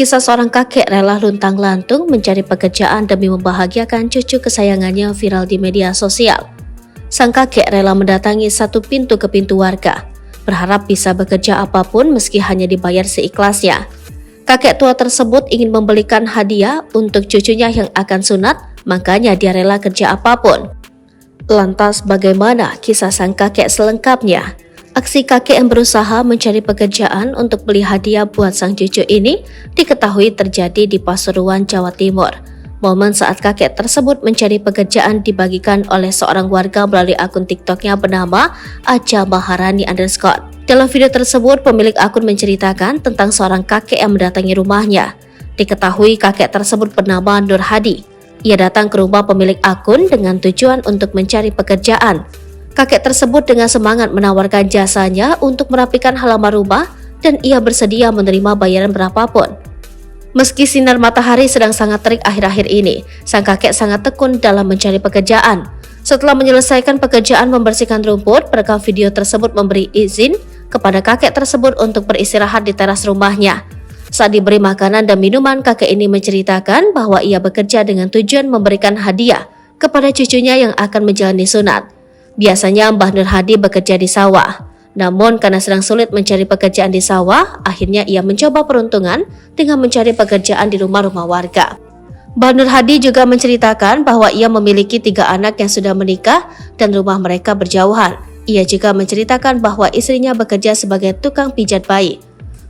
Kisah seorang kakek rela luntang-lantung mencari pekerjaan demi membahagiakan cucu kesayangannya viral di media sosial. Sang kakek rela mendatangi satu pintu ke pintu warga, berharap bisa bekerja apapun meski hanya dibayar seikhlasnya. Kakek tua tersebut ingin membelikan hadiah untuk cucunya yang akan sunat, makanya dia rela kerja apapun. Lantas bagaimana kisah sang kakek selengkapnya? Aksi kakek yang berusaha mencari pekerjaan untuk beli hadiah buat sang cucu ini diketahui terjadi di Pasuruan, Jawa Timur. Momen saat kakek tersebut mencari pekerjaan dibagikan oleh seorang warga melalui akun TikToknya bernama Aja Maharani _. Dalam video tersebut, pemilik akun menceritakan tentang seorang kakek yang mendatangi rumahnya. Diketahui kakek tersebut bernama Nur Hadi. Ia datang ke rumah pemilik akun dengan tujuan untuk mencari pekerjaan. Kakek tersebut dengan semangat menawarkan jasanya untuk merapikan halaman rumah dan ia bersedia menerima bayaran berapapun. Meski sinar matahari sedang sangat terik akhir-akhir ini, sang kakek sangat tekun dalam mencari pekerjaan. Setelah menyelesaikan pekerjaan membersihkan rumput, perekam video tersebut memberi izin kepada kakek tersebut untuk beristirahat di teras rumahnya. Saat diberi makanan dan minuman, kakek ini menceritakan bahwa ia bekerja dengan tujuan memberikan hadiah kepada cucunya yang akan menjalani sunat. Biasanya Mbah Nur Hadi bekerja di sawah. Namun karena sedang sulit mencari pekerjaan di sawah, akhirnya ia mencoba peruntungan dengan mencari pekerjaan di rumah-rumah warga. Mbah Nur Hadi juga menceritakan bahwa ia memiliki 3 anak yang sudah menikah dan rumah mereka berjauhan. Ia juga menceritakan bahwa istrinya bekerja sebagai tukang pijat bayi.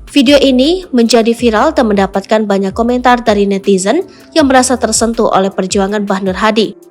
Video ini menjadi viral dan mendapatkan banyak komentar dari netizen yang merasa tersentuh oleh perjuangan Mbah Nur Hadi.